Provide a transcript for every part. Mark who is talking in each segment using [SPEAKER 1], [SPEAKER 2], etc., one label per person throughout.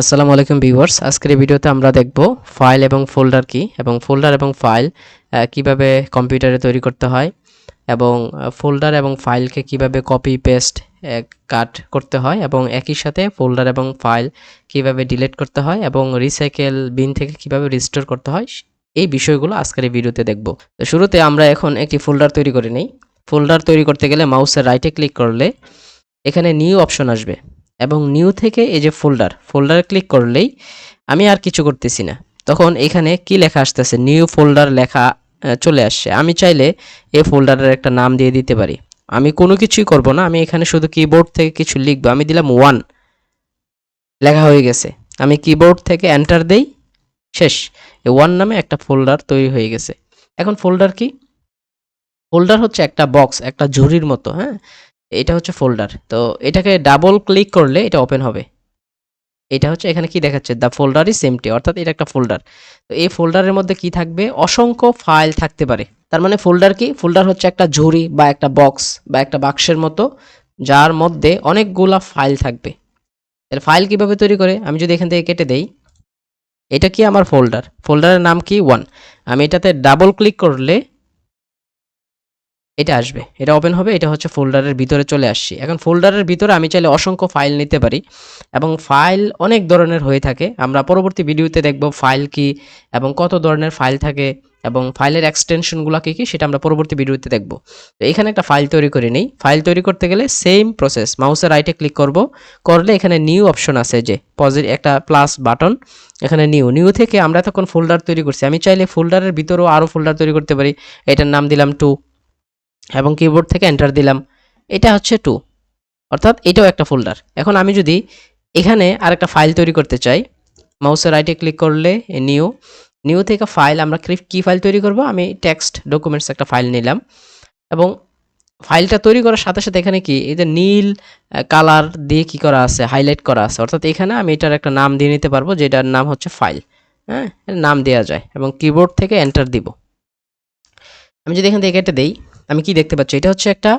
[SPEAKER 1] আসসালামু আলাইকুম ভিউয়ার্স, আজকের এই ভিডিওতে আমরা দেখব ফাইল এবং ফোল্ডার কি এবং ফোল্ডার এবং ফাইল কিভাবে কম্পিউটারে তৈরি করতে হয় এবং ফোল্ডার এবং ফাইলকে কিভাবে কপি পেস্ট কাট করতে হয় এবং একই সাথে ফোল্ডার এবং ফাইল কিভাবে ডিলিট করতে হয় এবং রিসাইকেল বিন থেকে কিভাবে রিস্টোর করতে হয়, এই বিষয়গুলো আজকের এই ভিডিওতে দেখব। তো শুরুতে আমরা এখন একটি ফোল্ডার তৈরি করে নিই। ফোল্ডার তৈরি করতে গেলে মাউসের রাইটে ক্লিক করলে এখানে নিউ অপশন আসবে এবং নিউ থেকে এই যে ফোল্ডারে ক্লিক করলেই আমি আর কিছু করতেছি না, তখন এখানে কি লেখা আসতেছে, নিউ ফোল্ডার লেখা চলে আসছে। আমি চাইলে এই ফোল্ডারের একটা নাম দিয়ে দিতে পারি। আমি কোনো কিছুই করব না, আমি এখানে শুধু কিবোর্ড থেকে কিছু লিখবো। আমি দিলাম 1, লেখা হয়ে গেছে। আমি কিবোর্ড থেকে এন্টার দেই, শেষ। এই 1 নামে একটা ফোল্ডার তৈরি হয়ে গেছে। এখন ফোল্ডার কি? ফোল্ডার হচ্ছে একটা বক্স, একটা ঝুড়ির মতো। হ্যাঁ, এটা হচ্ছে ফোল্ডার। তো এটাকে ডাবল ক্লিক করলে এটা ওপেন হবে। এটা হচ্ছে এখানে কি দেখাচ্ছে, দ্য ফোল্ডার ইজ এমটি, অর্থাৎ এটা একটা ফোল্ডার। তো এই ফোল্ডারের মধ্যে কি থাকবে, অসংখ্য ফাইল থাকতে পারে। তার মানে ফোল্ডার কি? ফোল্ডার হচ্ছে একটা ঝুড়ি বা একটা বক্স বা একটা বাক্সের মতো, যার মধ্যে অনেকগুলা ফাইল থাকবে। এর ফাইল কিভাবে তৈরি করে, আমি যদি এখান থেকে কেটে দেই, এটা কি আমার ফোল্ডার, ফোল্ডারের নাম কি 1। আমি এটাতে ডাবল ক্লিক করলে এটা আসবে, এটা ওপেন হবে। এটা হচ্ছে ফোল্ডারের ভিতরে চলে আসছি। এখন ফোল্ডারের ভিতরে আমি চাইলে অসংখ্য ফাইল নিতে পারি এবং ফাইল অনেক ধরনের হয়ে থাকে। আমরা পরবর্তী ভিডিওতে দেখব ফাইল কি এবং কত ধরনের ফাইল থাকে এবং ফাইলের এক্সটেনশনগুলো কী কী, সেটা আমরা পরবর্তী ভিডিওতে দেখব। তো এখানে একটা ফাইল তৈরি করে নেই। ফাইল তৈরি করতে গেলে সেম প্রসেস, মাউসের রাইটে ক্লিক করলে এখানে নিউ অপশন আছে, যে একটা প্লাস বাটন, এখানে নিউ থেকে আমরা তখন ফোল্ডার তৈরি করছি। আমি চাইলে ফোল্ডারের ভিতরেও আরও ফোল্ডার তৈরি করতে পারি। এটার নাম দিলাম 2 এবং কিবোর্ড থেকে এন্টার দিলাম। এটা হচ্ছে 2, অর্থাৎ এটাও একটা ফোল্ডার। এখন আমি যদি এখানে আরেকটা ফাইল তৈরি করতে চাই, মাউসের রাইটে ক্লিক করলে নিউ থেকে ফাইল, আমরা কি ফাইল তৈরি করব, আমি টেক্সট ডকুমেন্টস একটা ফাইল নিলাম এবং ফাইলটা তৈরি করার সাথে সাথে এখানে কি, এই যে নীল কালার দিয়ে কি করা আছে, হাইলাইট করা আছে, অর্থাৎ এখানে আমি এটার একটা নাম দিয়ে নিতে পারবো, যেটার নাম হচ্ছে ফাইল। হ্যাঁ, এর নাম দেওয়া যায় এবং কিবোর্ড থেকে এন্টার দিব। আমি যদি এখান থেকে কেটে দেই, আমি কি দেখতে পাচ্ছি, এটা হচ্ছে একটা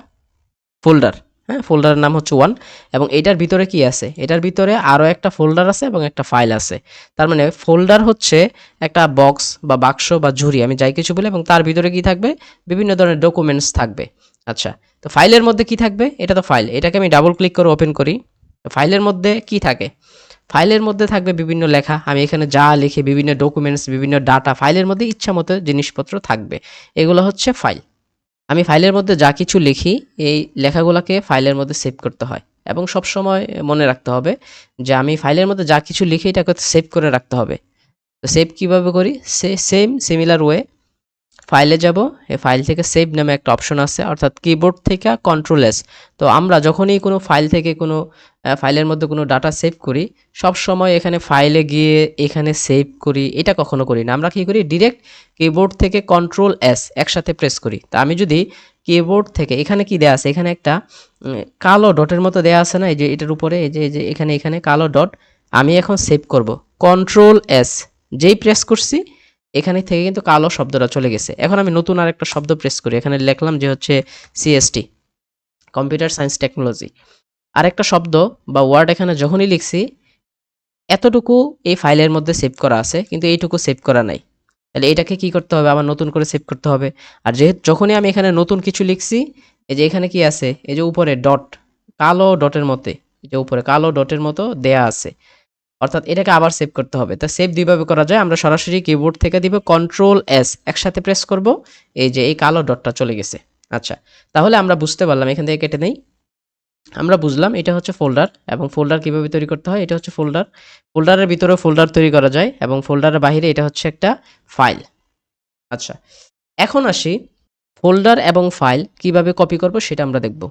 [SPEAKER 1] ফোল্ডার। হ্যাঁ, ফোল্ডারের নাম হচ্ছে 1 এবং এটার ভিতরে কি আছে, এটার ভিতরে আরও একটা ফোল্ডার আছে এবং একটা ফাইল আছে। তার মানে ফোল্ডার হচ্ছে একটা বক্স বা বাক্স বা ঝুড়ি, আমি যাই কিছু বলি, এবং তার ভিতরে কি থাকবে, বিভিন্ন ধরনের ডকুমেন্টস থাকবে। আচ্ছা, তো ফাইলের মধ্যে কি থাকবে, এটা তো ফাইল, এটাকে আমি ডাবল ক্লিক করে ওপেন করি। ফাইলের মধ্যে কি থাকে, ফাইলের মধ্যে থাকবে বিভিন্ন লেখা। আমি এখানে যা লিখি, বিভিন্ন ডকুমেন্টস, বিভিন্ন ডাটা, ফাইলের মধ্যে ইচ্ছা মতো জিনিসপত্র থাকবে। এগুলো হচ্ছে ফাইল। আমি ফাইলের মধ্যে যা কিছু লিখি, এই লেখাগুলোকে ফাইলের মধ্যে সেভ করতে হয় এবং সব সময় মনে রাখতে হবে যে আমি ফাইলের মধ্যে যা কিছু লিখি এটাকে সেভ করে রাখতে হবে। তো সেভ কিভাবে করি, সিমিলার ওয়ে, ফাইলে যাব, এই ফাইল থেকে সেভ নামে একটা অপশন আছে, অর্থাৎ কিবোর্ড থেকে কন্ট্রোল S। তো আমরা যখনই কোনো ফাইল থেকে কোনো ফাইলের মধ্যে কোনো ডাটা সেভ করি, সব সময় এখানে ফাইলে গিয়ে এখানে সেভ করি, এটা কখনো করি না। আমরা কি করি, ডিরেক্ট কিবোর্ড থেকে কন্ট্রোল S একসাথে প্রেস করি। তা আমি যদি কিবোর্ড থেকে, এখানে কি দেয়া আছে, এখানে একটা কালো ডটের মতো দেয়া আছে না, এই যে এটার উপরে, এই যে এখানে কালো ডট, আমি এখন সেভ করব, কন্ট্রোল S যেই প্রেস করছি এখানে থেকে কিন্তু কালো শব্দটা চলে গেছে। এখন আমি নতুন আরেকটা শব্দ প্রেস করি, এখানে লিখলাম যে হচ্ছে CST, কম্পিউটার সায়েন্স টেকনোলজি। আরেকটা শব্দ বা ওয়ার্ড এখানে যখনই লিখছি, এতটুকু এই ফাইলের মধ্যে সেভ করা আছে কিন্তু এইটুকু সেভ করা নাই। তাহলে এটাকে কি করতে হবে, আবার নতুন করে সেভ করতে হবে। আর যেহেতু যখনই আমি এখানে নতুন কিছু লিখছি, এই যে এখানে কি আছে, এই যে উপরে ডট, কালো ডটের মতে, এই যে উপরে কালো ডটের মতো দেয়া আছে, অর্থাৎ এটাকে আবার সেভ করতে হবে। তা সেভ দুইভাবে করা যায়, আমরা সরাসরি কিবোর্ড থেকে দিব কন্ট্রোল S একসাথে প্রেস করব, এই যে এই কালো ডটটা চলে গেছে। আচ্ছা, তাহলে আমরা বুঝতে পারলাম, এখান থেকে কেটে নেই। আমরা বুঝলাম এটা হচ্ছে ফোল্ডার এবং ফোল্ডার কিভাবে তৈরি করতে হয়। এটা হচ্ছে ফোল্ডার, ফোল্ডারের ভিতরেও ফোল্ডার তৈরি করা যায় এবং ফোল্ডারের বাইরে এটা হচ্ছে একটা ফাইল। আচ্ছা, এখন আসি ফোল্ডার এবং ফাইল কিভাবে কপি করব সেটা আমরা দেখব।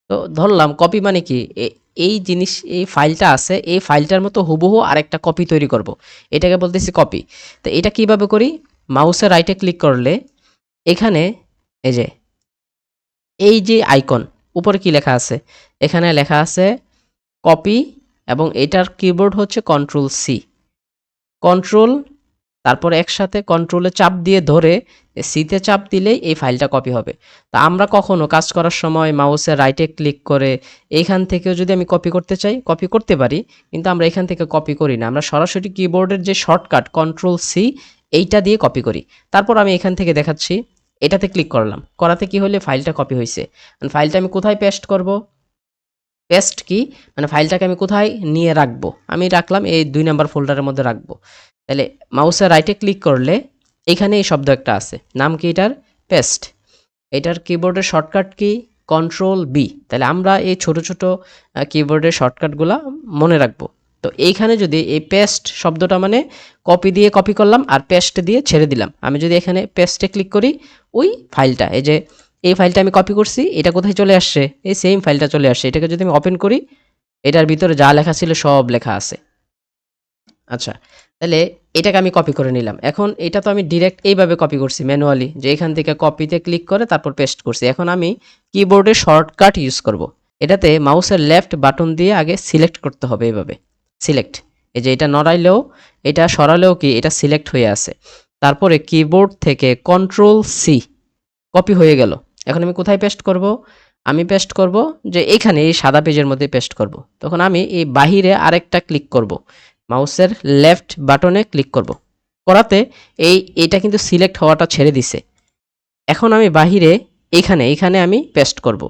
[SPEAKER 1] তো ধরলাম কপি মানে কি, এই জিনিস, এই ফাইলটা আছে, এই ফাইলটার মতো হুবহু আরেকটা কপি তৈরি করব, এটাকে বলতেছি কপি। তো এটা কিভাবে করি, মাউসের রাইটে ক্লিক করলে এখানে এই যে আইকন, উপরে কি লেখা আছে, এখানে লেখা আছে কপি এবং এটার কিবোর্ড হচ্ছে কন্ট্রোল C, কন্ট্রোল তারপর একসাথে কন্ট্রোলে চাপ দিয়ে ধরে সিতে চাপ দিলেই এই ফাইলটা কপি হবে। তা আমরা কখনো কাজ করার সময় মাউসের রাইটে ক্লিক করে এইখান থেকেও যদি আমি কপি করতে চাই কপি করতে পারি, কিন্তু আমরা এখান থেকে কপি করি না, আমরা সরাসরি কিবোর্ডের যে শর্টকাট কন্ট্রোল সি এইটা দিয়ে কপি করি। তারপর আমি এখান থেকে দেখাচ্ছি, এটাতে ক্লিক করলাম, করাতে কি হলে ফাইলটা কপি হয়েছে। ফাইলটা আমি কোথায় পেস্ট করব, পেস্ট কি মানে ফাইলটাকে আমি কোথায় নিয়ে রাখবো, আমি রাখলাম এই 2 নাম্বার ফোল্ডারের মধ্যে রাখবো। তাহলে মাউসের রাইটে ক্লিক করলে এখানে এই শব্দ একটা আছে, নাম কি এটার, পেস্ট। এটার কিবোর্ডের শর্টকাট কি, কন্ট্রোল বি। তাহলে আমরা এই ছোট ছোট কিবোর্ডের শর্টকাটগুলো মনে রাখবো। তো এইখানে যদি এই পেস্ট শব্দটা মানে কপি দিয়ে কপি করলাম আর পেস্ট দিয়ে ছেড়ে দিলাম, আমি যদি এখানে পেস্টে ক্লিক করি ওই ফাইলটা, এই যে এই ফাইলটা আমি কপি করছি, এটা কোথায় চলে আসছে, এই সেম ফাইলটা চলে আসছে। এটাকে যদি আমি ওপেন করি এটার ভিতরে যা লেখা ছিল সব লেখা আছে। আচ্ছা, তাহলে এটাকে আমি কপি করে নিলাম। এখন এটা তো আমি ডিরেক্ট এইভাবে কপি করছি ম্যানুয়ালি, যে এখান থেকে কপিতে ক্লিক করে তারপর পেস্ট করছি। এখন আমি কিবোর্ডে শর্টকাট ইউজ করব। এটাতে মাউসের লেফট বাটন দিয়ে আগে সিলেক্ট করতে হবে, এইভাবে সিলেক্ট। এই যে এটা নড়াইলেও এটা সরালেও কি এটা সিলেক্ট হয়ে আছে। তারপরে কিবোর্ড থেকে কন্ট্রোল সি, কপি হয়ে গেল। এখন আমি কোথায় পেস্ট করব, আমি পেস্ট করব যে এখানে এই সাদা পেজের মধ্যে পেস্ট করব। তখন আমি এই বাহিরে আরেকটা ক্লিক করব, মাউসের লেফট বাটনে ক্লিক করব, করাতে এইটা কিন্তু সিলেক্ট হওয়াটা ছেড়ে দিছে। এখন আমি বাহিরে এখানে আমি পেস্ট করব,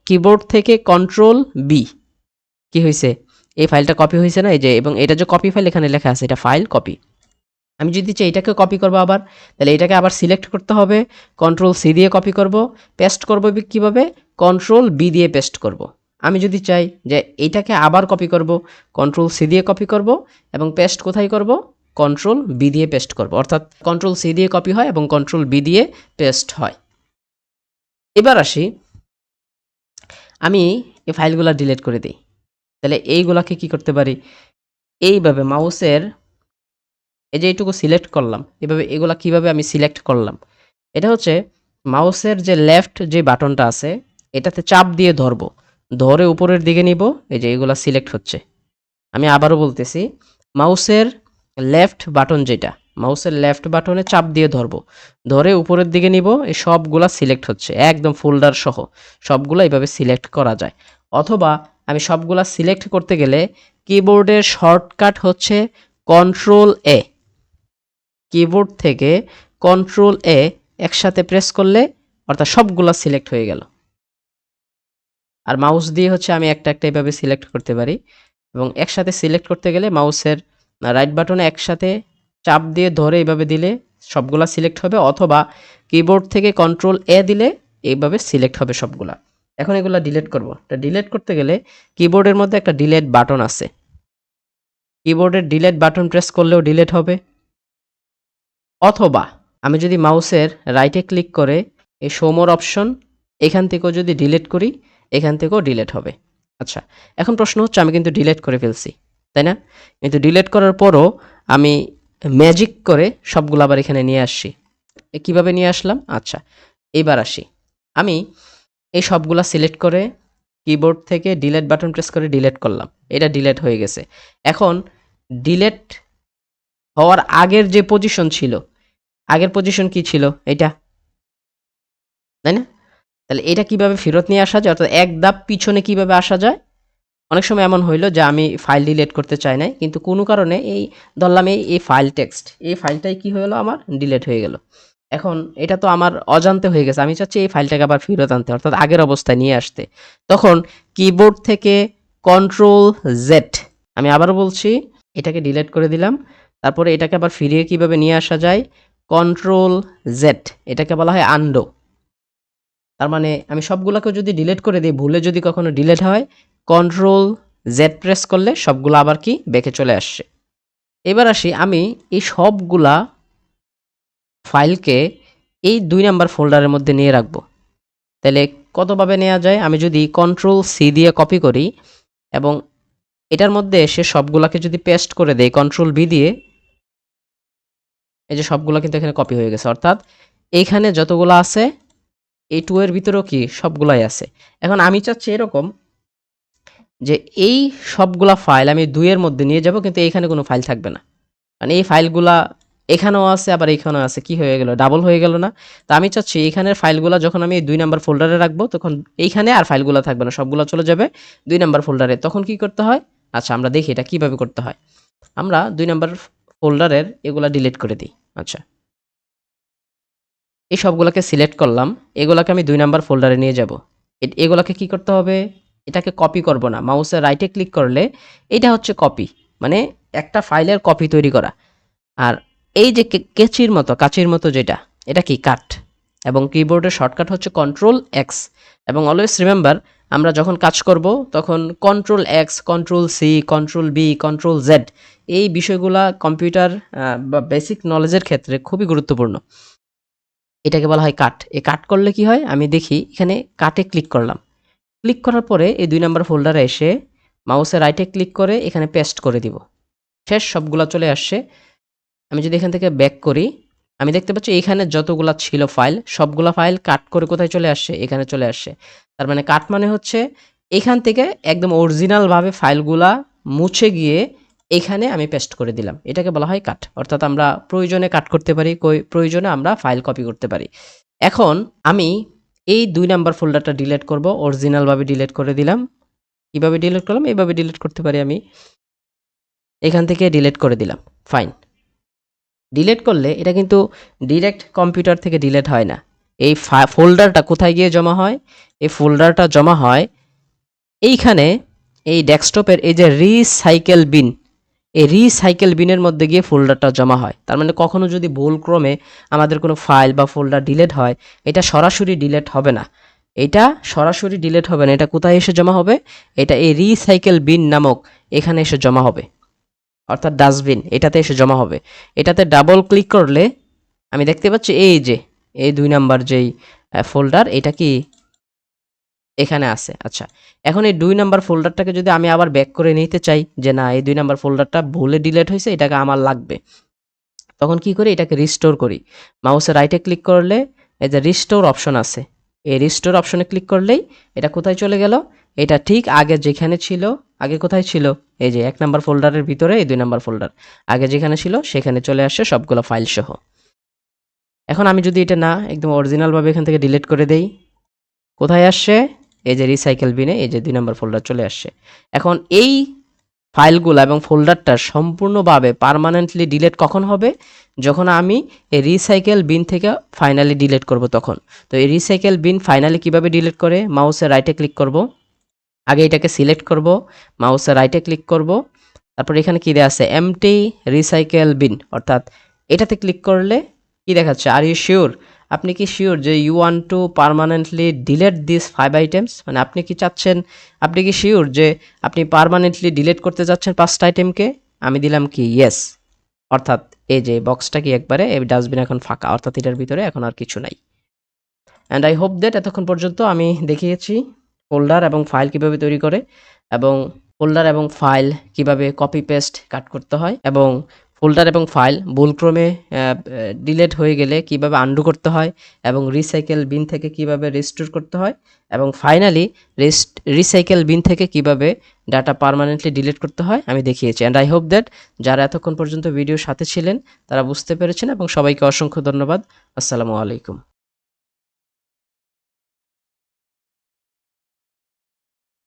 [SPEAKER 1] কিবোর্ড থেকে কন্ট্রোল বি, কি হয়েছে এই ফাইলটা কপি হয়েছে না, এই যে, এবং এটা যে কপি ফাইল এখানে লেখা আছে এটা ফাইল কপি। আমি যদি চাই এটাকে কপি করবো আবার, তাহলে এটাকে আবার সিলেক্ট করতে হবে, কন্ট্রোল সি দিয়ে কপি করব, পেস্ট করব কীভাবে, কন্ট্রোল বি দিয়ে পেস্ট করব। আমি যদি চাই যে এইটাকে আবার কপি করব, কন্ট্রোল সি দিয়ে কপি করব এবং পেস্ট কোথায় করব, কন্ট্রোল বি দিয়ে পেস্ট করব। অর্থাৎ কন্ট্রোল সি দিয়ে কপি হয় এবং কন্ট্রোল বি দিয়ে পেস্ট হয়। এবার আসি, আমি এই ফাইলগুলো ডিলিট করে দিই। তাহলে এইগুলাকে কি করতে পারি, এইভাবে মাউসের এই যে এইটুকু সিলেক্ট করলাম, এভাবে এগুলা কিভাবে আমি সিলেক্ট করলাম, এটা হচ্ছে মাউসের যে লেফট যে বাটনটা আছে এটাতে চাপ দিয়ে ধরবো, ধরে উপরের দিকে নিব, এই যে এগুলা সিলেক্ট হচ্ছে। আমি আবারও বলতেছি, মাউসের লেফট বাটন যেটা, মাউসের লেফট বাটনে চাপ দিয়ে ধরবো, ধরে উপরের দিকে নিব, এই সবগুলা সিলেক্ট হচ্ছে একদম ফোল্ডার সহ, সবগুলা এইভাবে সিলেক্ট করা যায়। অথবা আমি সবগুলা সিলেক্ট করতে গেলে কিবোর্ডের শর্টকাট হচ্ছে কন্ট্রোল এ, কিবোর্ড থেকে কন্ট্রোল এ একসাথে প্রেস করলে অর্থাৎ সবগুলো সিলেক্ট হয়ে গেল। আর মাউস দিয়ে হচ্ছে আমি একটা একটা এভাবে সিলেক্ট করতে পারি, এবং একসাথে সিলেক্ট করতে গেলে মাউসের রাইট বাটনে একসাথে চাপ দিয়ে ধরে এইভাবে দিলে সবগুলা সিলেক্ট হবে, অথবা কিবোর্ড থেকে কন্ট্রোল এ দিলে এইভাবে সিলেক্ট হবে সবগুলা। এখন এগুলা ডিলিট করব। এটা ডিলিট করতে গেলে কিবোর্ডের মধ্যে একটা ডিলিট বাটন আছে, কিবোর্ডের ডিলিট বাটন প্রেস করলেও ডিলিট হবে। অথবা আমি যদি মাউসের রাইটে ক্লিক করে এই শো মোর অপশন এখান থেকেও যদি ডিলিট করি, এখান থেকেও ডিলিট হবে। আচ্ছা, এখন প্রশ্ন হচ্ছে আমি কিন্তু ডিলিট করে ফেলছি, তাই না? কিন্তু ডিলিট করার পরও আমি ম্যাজিক করে সবগুলো আবার এখানে নিয়ে আসছি। কিভাবে নিয়ে আসলাম? আচ্ছা, এইবার আসি, আমি এই সবগুলা সিলেক্ট করে কিবোর্ড থেকে ডিলিট বাটন প্রেস করে ডিলিট করলাম, এটা ডিলিট হয়ে গেছে। এখন ডিলিট হওয়ার আগের যে পজিশন ছিল, আগের পজিশন কি ছিল, এটা, তাই না? তাহলে এটা কিভাবে ফেরত নিয়ে আসা যায়, অর্থাৎ এক ধাপ পিছনে কিভাবে আসা যায়। অনেক সময় এমন হইলো যে আমি ফাইল ডিলিট করতে চাই নাই, কিন্তু কোনো কারণে এই ধরলাম এই ফাইল টেক্সট, এই ফাইলটাই কি হলো আমার ডিলিট হয়ে গেল। এখন এটা তো আমার অজান্তে হয়ে গেছে, আমি চাচ্ছি এই ফাইলটাকে আবার ফেরত আনতে, অর্থাৎ আগের অবস্থায় নিয়ে আসতে। তখন কিবোর্ড থেকে কন্ট্রোল জেড, আমি আবারও বলছি, এটাকে ডিলিট করে দিলাম। তারপরে এটাকে আবার ফিরিয়ে কিভাবে নিয়ে আসা যায়, কন্ট্রোল জেড, এটাকে বলা হয় আনডো। তার মানে আমি সবগুলোকে যদি ডিলিট করে দিই, ভুলে যদি কখনো ডিলিট হয়, কন্ট্রোল জেড প্রেস করলে সবগুলো আবার কি ব্যাকে চলে আসছে। এবার আসি, আমি এই সবগুলা ফাইলকে এই 2 নাম্বার ফোল্ডারের মধ্যে নিয়ে রাখবো। তাহলে কতভাবে নেওয়া যায়, আমি যদি কন্ট্রোল সি দিয়ে কপি করি এবং এটার মধ্যে এসে সবগুলাকে যদি পেস্ট করে দেই কন্ট্রোল বি দিয়ে, এই যে সবগুলো কিন্তু এখানে কপি হয়ে গেছে। অর্থাৎ এইখানে যতগুলো আছে এই 2 এর ভিতরেও কি সবগুলাই আছে। এখন আমি চাচ্ছি এরকম যে এই সবগুলা ফাইল আমি 2 এর মধ্যে নিয়ে যাব, কিন্তু এইখানে কোনো ফাইল থাকবে না। মানে এই ফাইলগুলা এখানেও আছে আবার এখানেও আছে, কি হয়ে গেল, ডাবল হয়ে গেল না? তো আমি চাচ্ছি এইখানের ফাইলগুলা যখন আমি 2 নাম্বার ফোল্ডারে রাখবো তখন এইখানে আর ফাইলগুলা থাকবে না, সবগুলা চলে যাবে 2 নাম্বার ফোল্ডারে। তখন কি করতে হয়? আচ্ছা আমরা দেখি এটা কিভাবে করতে হয়। আমরা 2 নাম্বার ফোল্ডারের এগুলা ডিলিট করে দিই। আচ্ছা, এই সবগুলোকে সিলেক্ট করলাম, এগুলাকে আমি 2 নাম্বার ফোল্ডারে নিয়ে যাব। এগুলাকে কি করতে হবে? এটাকে কপি করব না, মাউসের রাইটে ক্লিক করলে এটা হচ্ছে কপি, মানে একটা ফাইলের কপি তৈরি করা। আর এই যে কাচির মতো যেটা, এটা কি? কাট। এবং কিবোর্ডের শর্টকাট হচ্ছে কন্ট্রোল এক্স। এবং অলওয়েজ রিমেম্বার, আমরা যখন কাজ করব তখন control X, control C, control B, control Z, এই বিষয়গুলা কম্পিউটার বা বেসিক নলেজের ক্ষেত্রে খুবই গুরুত্বপূর্ণ। এটাকে বলা হয় কাট। এই কাট করলে কি হয়? আমি দেখি এখানে কাটে ক্লিক করলাম। ক্লিক করার পরে এই 2 নাম্বার ফোল্ডারে এসে মাউসের রাইটে ক্লিক করে এখানে পেস্ট করে দিব। শেষ, সবগুলা চলে আসছে। আমি যদি এখান থেকে ব্যাক করি, আমি দেখতে পাচ্ছি এইখানে যতগুলা ছিল ফাইল, সবগুলা ফাইল কাট করে কোথায় চলে আসছে? এখানে চলে আসছে। তার মানে কাট মানে হচ্ছে এখান থেকে একদম অরিজিনালভাবে ফাইলগুলা মুছে গিয়ে এখানে আমি পেস্ট করে দিলাম। এটাকে বলা হয় কাট। অর্থাৎ আমরা প্রয়োজনে কাট করতে পারি, প্রয়োজনে আমরা ফাইল কপি করতে পারি। এখন আমি এই 2 নাম্বার ফোল্ডারটা ডিলিট করব, অরিজিনালভাবে ডিলিট করে দিলাম। কিভাবে ডিলিট করলাম? এইভাবে ডিলিট করতে পারি আমি। এখান থেকে ডিলিট করে দিলাম। ফাইন। ডিলিট করলে এটা কিন্তু ডিরেক্ট কম্পিউটার থেকে ডিলিট হয় না। এই ফোল্ডারটা কোথায় গিয়ে জমা হয়? এই ফোল্ডারটা জমা হয় এইখানে, এই ডেস্কটপের এই যে রিসাইকেল বিন, এই রিসাইকেল বিনের মধ্যে গিয়ে ফোল্ডারটা জমা হয়। তার মানে কখনো যদি ভুলক্রমে আমাদের কোনো ফাইল বা ফোল্ডার ডিলিট হয়, এটা সরাসরি ডিলিট হবে না। এটা সরাসরি ডিলিট হবে না, এটা কোথায় এসে জমা হবে? এটা এই রিসাইকেল বিন নামক এখানে এসে জমা হবে, অর্থাৎ ডাস্টবিন, এটাতে এসে জমা হবে। এটাতে ডাবল ক্লিক করলে আমি দেখতে পাচ্ছি এই যে এই 2 নাম্বার যেই ফোল্ডার, এটা কি এখানে আছে। আচ্ছা, এখন এই 2 নাম্বার ফোল্ডারটাকে যদি আমি আবার ব্যাক করে নিতে চাই, যে না এই 2 নাম্বার ফোল্ডারটা ভুলে ডিলিট হয়েছে, এটাকে আমার লাগবে, তখন কি করি? এটাকে রিস্টোর করি। মাউসের রাইটে ক্লিক করলে এই যে রিস্টোর অপশন আছে, এই রিস্টোর অপশনে ক্লিক করলেই এটা কোথায় চলে গেল? এটা ঠিক আগে যেখানে ছিল, আগে কোথায় ছিল? এই যে 1 নাম্বার ফোল্ডারের ভিতরে এই 2 নাম্বার ফোল্ডার আগে যেখানে ছিল সেখানে চলে আসছে সবগুলো ফাইল সহ। এখন আমি যদি এটা না একদম অরিজিনালভাবে এখান থেকে ডিলিট করে দেই, কোথায় আসছে? এই যে রিসাইকেল বিনে এই যে 2 নাম্বার ফোল্ডার চলে আসছে। এখন এই ফাইলগুলো এবং ফোল্ডারটা সম্পূর্ণভাবে পার্মানেন্টলি ডিলিট কখন হবে? যখন আমি এই রিসাইকেল বিন থেকে ফাইনালি ডিলিট করব তখন। তো এই রিসাইকেল বিন ফাইনালি কিভাবে ডিলিট করে? মাউসের রাইটে ক্লিক করব, আগে এটাকে সিলেক্ট করব, মাউসের রাইটে ক্লিক করব, তারপর এখানে কি দেয়া আছে? এমটি রিসাইকেল বিন, অর্থাৎ এটাতে ক্লিক করলে কি দেখাচ্ছে? Are you sure? আপনি কি শিওর যে you want to permanently delete this 5 items? মানে আপনি কি চাচ্ছেন, আপনি কি শিওর যে আপনি পার্মানেন্টলি ডিলিট করতে যাচ্ছেন 5টা আইটেমকে? আমি দিলাম কি ইয়েস, অর্থাৎ এই যে বক্সটা কি একবারে এই ডাস্টবিন এখন ফাঁকা, অর্থাৎ এটার ভিতরে এখন আর কিছু নাই। অ্যান্ড আই হোপ দ্যাট এতক্ষণ পর্যন্ত আমি দেখিয়েছি ফোল্ডার এবং ফাইল কিভাবে তৈরি করে, এবং ফোল্ডার এবং ফাইল কিভাবে কপি পেস্ট কাট করতে হয়, এবং ফোল্ডার এবং ফাইল ভুলক্রমে ডিলিট হয়ে গেলে কিভাবে আন্ডু করতে হয়, এবং রিসাইকেল বিন থেকে কিভাবে রিস্টোর করতে হয়, এবং ফাইনালি রিসাইকেল বিন থেকে কিভাবে ডাটা পার্মানেন্টলি ডিলিট করতে হয় আমি দেখিয়েছি। অ্যান্ড আই হোপ দ্যাট যারা এতক্ষণ পর্যন্ত ভিডিওর সাথে ছিলেন তারা বুঝতে পেরেছেন, এবং সবাইকে অসংখ্য ধন্যবাদ। আসসালামু আলাইকুম।